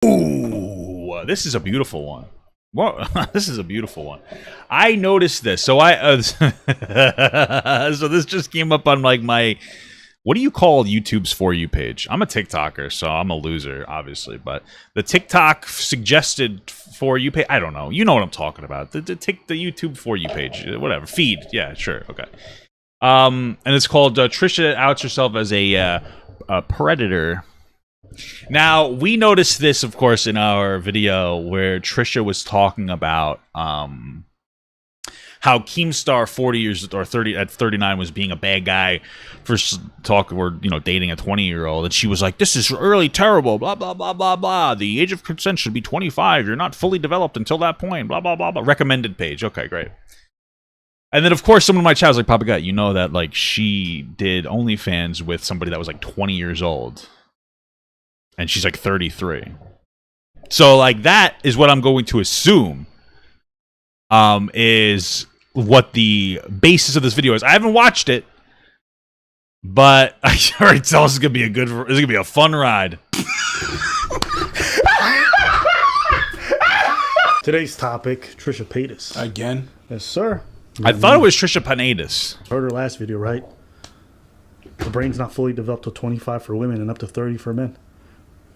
Ooh, this is a beautiful one. Well, this is a beautiful one. I noticed this. So so this just came up on like my, what do you call YouTube's For You page? I'm a TikToker, so I'm a loser, obviously. But the TikTok suggested For You page, I don't know. You know what I'm talking about. The YouTube For You page, whatever. Feed, yeah, sure, okay. And it's called Trisha outs herself as a predator. Now, we noticed this, of course, in our video where Trisha was talking about how Keemstar 40 years or 30 at 39 was being a bad guy for dating a 20-year-old, and she was like, "This is really terrible, blah blah blah blah blah. The age of consent should be 25. You're not fully developed until that point, blah blah blah blah." Recommended page. Okay, great. And then, of course, someone in my chat was like, "Papa Gut, you know that like she did OnlyFans with somebody that was like 20 years old." And she's like 33. So like that is what I'm going to assume is what the basis of this video is. I haven't watched it, but I already tell this is gonna be a fun ride. Today's topic, Trisha Paytas. Again? Yes, sir. I thought it was Trisha Paytas. Heard her last video, right? The brain's not fully developed till 25 for women and up to 30 for men.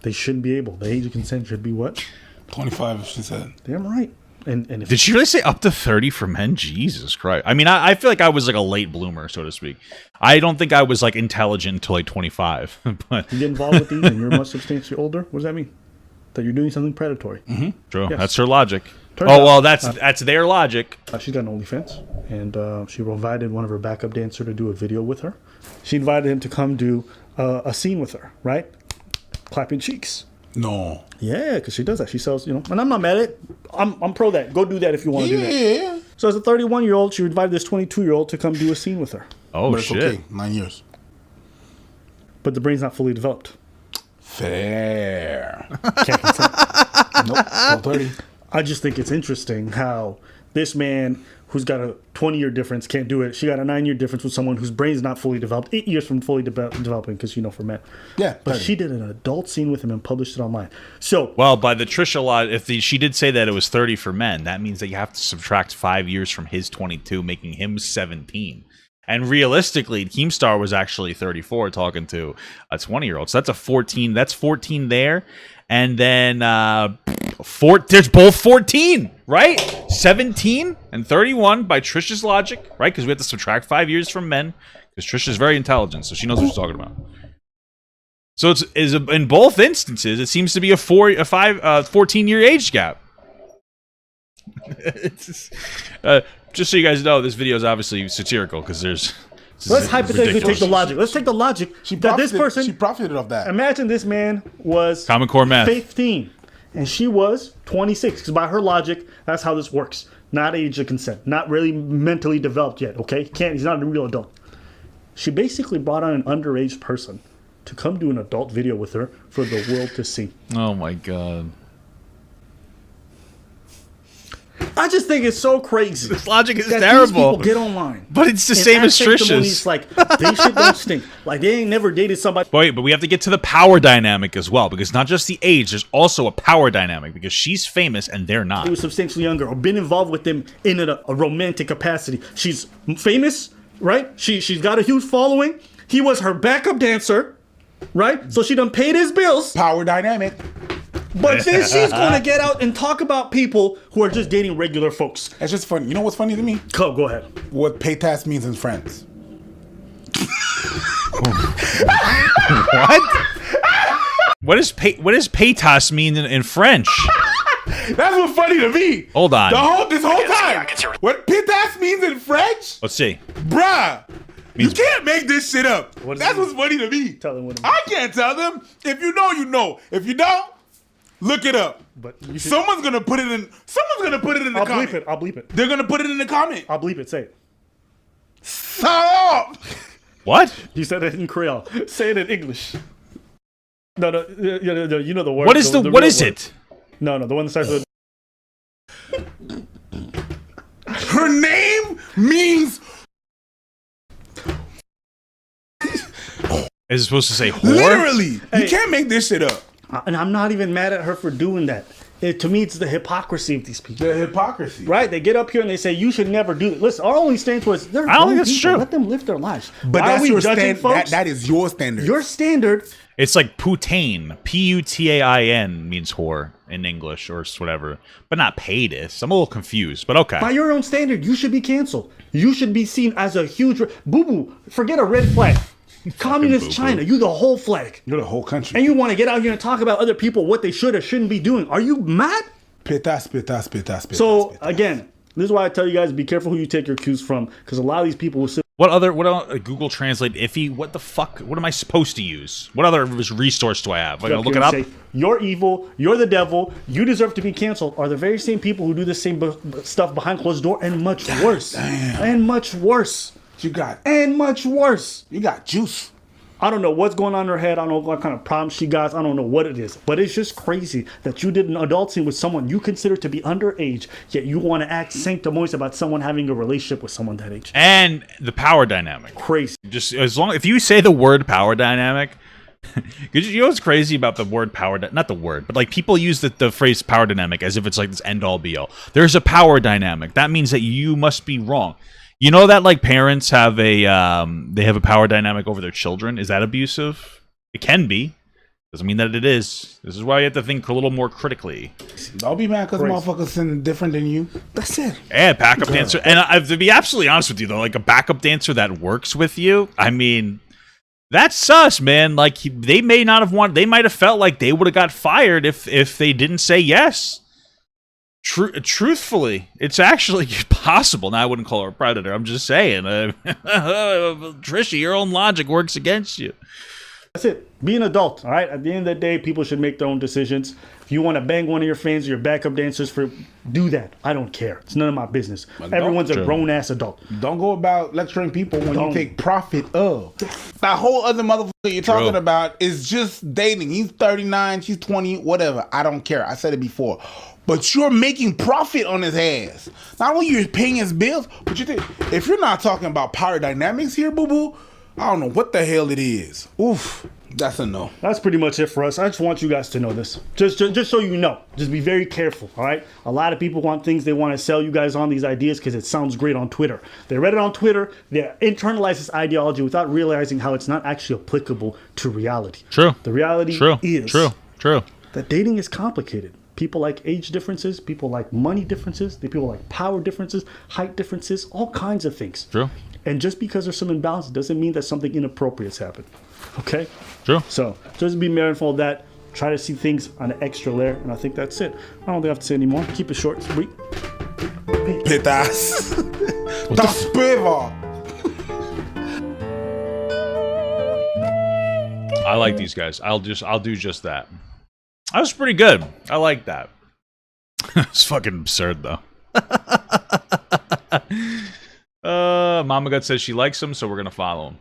They shouldn't be able. The age of consent should be what? 25, she said. Damn right. And if Did she really say up to 30 for men? Jesus Christ. I mean, I feel like I was like a late bloomer, so to speak. I don't think I was like intelligent until like 25. But you get involved with these and you're much substantially older, what does that mean? That you're doing something predatory. Mm-hmm. True. Yes. That's her logic. Turns out, well, that's their logic. She's got an OnlyFans, and she invited one of her backup dancers to do a video with her. She invited him to come do a scene with her, right? Clapping cheeks. No. Yeah, because she does that. She sells, and I'm not mad at it. I'm pro that. Go do that if you want to do that. Yeah. So as a 31-year-old, she invited this 22-year-old to come do a scene with her. Oh, but it's shit. okay. 9 years. But the brain's not fully developed. Fair. Can't consent. Nope. Well, 30. I just think it's interesting how this man who's got a 20-year difference can't do it. She got a 9-year difference with someone whose brain's not fully developed. 8 years from fully developing, because for men. Yeah. But 30. she did an adult scene with him and published it online. So, Well, by the Trisha law, she did say that it was 30 for men, that means that you have to subtract 5 years from his 22, making him 17. And realistically, Keemstar was actually 34 talking to a 20-year-old. So that's a 14. That's 14 there. And then there's both 14, right? 17 and 31 by Trisha's logic, right? Because we have to subtract 5 years from men. Because Trisha's very intelligent, so she knows what she's talking about. So it's in both instances, it seems to be a 14-year age gap. Just so you guys know, this video is obviously satirical because let's hypothetically take the logic. Let's take the logic that this person... She profited off that. Imagine this man was Common Core math. 15 and she was 26, because by her logic, that's how this works. Not age of consent. Not really mentally developed yet, okay? He's not a real adult. She basically brought on an underage person to come do an adult video with her for the world to see. Oh my god. I just think it's so crazy. This logic is that terrible. These people get online, but it's the and same act as Trisha's. It's like they shit don't stink. Like they ain't never dated somebody. Wait, but we have to get to the power dynamic as well, because not just the age, there's also a power dynamic, because she's famous and they're not. He was substantially younger, or been involved with them in a romantic capacity. She's famous, right? She's got a huge following. He was her backup dancer, right? So she done paid his bills. Power dynamic. But then she's gonna get out and talk about people who are just dating regular folks. That's just funny. You know what's funny to me? Go ahead. What paytas means in Friends. What? What does paytas mean in French? That's what's funny to me. Hold on. This whole time. What paytas means in French? Let's see. Bruh. You can't make this shit up. What That's what's funny to me. Tell them what it means. I can't tell them. If you know, you know. If you don't, look it up. But you should, Someone's gonna put it in. Someone's gonna put it in the I'll comment. bleep it. I'll bleep it. They're gonna put it in the comment. I'll bleep it. Say it. Stop. What? You said it in Creole. Say it in English. No, you know the word. What is what real is word. it? No, the one that starts with. Her name means Is it supposed to say whore? literally. Hey. You can't make this shit up. And I'm not even mad at her for doing that. To me, it's the hypocrisy of these people. The hypocrisy. Right? They get up here and they say, you should never do this. Listen, our only stance was, they're I don't think grown that's people. true. Let them live their lives. But Why are that's we your judging standard. folks? That is your standard. Your standard. It's like putain. P-U-T-A-I-N means whore in English or whatever. But not paytis. I'm a little confused, but okay. By your own standard, you should be canceled. You should be seen as a huge... Boo-boo, forget a red flag. Communist boo-boo. China, you the whole flag. You're the whole country. And you want to get out here and talk about other people, what they should or shouldn't be doing. Are you mad? Pitas. So, again, this is why I tell you guys, be careful who you take your cues from, because a lot of these people will sit... What Google Translate iffy? What the fuck? What am I supposed to use? What other resource do I have? I gotta look it up? Say, you're evil, you're the devil, you deserve to be canceled, are the very same people who do the same stuff behind closed door and much worse. Damn. And much worse. You got juice. I don't know what's going on in her head. I don't know what kind of problem she got. I don't know what it is. But it's just crazy that you did an adult scene with someone you consider to be underage, yet you want to act sanctimonious about someone having a relationship with someone that age. And the power dynamic. Crazy. Just if you say the word power dynamic, you know what's crazy about the word power? Not the word, but like people use the phrase power dynamic as if it's like this end all be all. There's a power dynamic. That means that you must be wrong. You know that like parents have a power dynamic over their children. Is that abusive? It can be. Doesn't mean that it is. This is why you have to think a little more critically. Don't be mad because motherfuckers sing different than you. That's it. Yeah, backup dancer. And to be absolutely honest with you though, like a backup dancer that works with you, I mean, that's sus, man. Like they may not have wanted. They might have felt like they would have got fired if they didn't say yes. Truthfully, it's actually possible. Now, I wouldn't call her a predator. I'm just saying. Trisha, your own logic works against you. That's it. Be an adult, all right? At the end of the day, people should make their own decisions. If you want to bang one of your fans or your backup dancers, do that. I don't care. It's none of my business. Everyone's a grown-ass adult. Don't go about lecturing people when you take profit of. That whole other motherfucker you're talking about is just dating. He's 39, she's 20, whatever. I don't care. I said it before. But you're making profit on his ass. Not only you're paying his bills, but you think if you're not talking about power dynamics here, boo-boo, I don't know what the hell it is. Oof, that's a no. That's pretty much it for us. I just want you guys to know this. Just so you know. Just be very careful, all right? A lot of people want things they want to sell you guys on these ideas because it sounds great on Twitter. They read it on Twitter. They internalize this ideology without realizing how it's not actually applicable to reality. True. The reality is True. that dating is complicated. People like age differences, people like money differences, people like power differences, height differences, all kinds of things. True. And just because there's some imbalance doesn't mean that something inappropriate has happened. Okay? True. So just be mindful of that. Try to see things on an extra layer. And I think that's it. I don't think I have to say anymore. Keep it short, sweet. Pitas. Das Piva. I like these guys. I'll do just that. That was pretty good. I like that. It's fucking absurd though. Mama God says she likes him, so we're gonna follow him.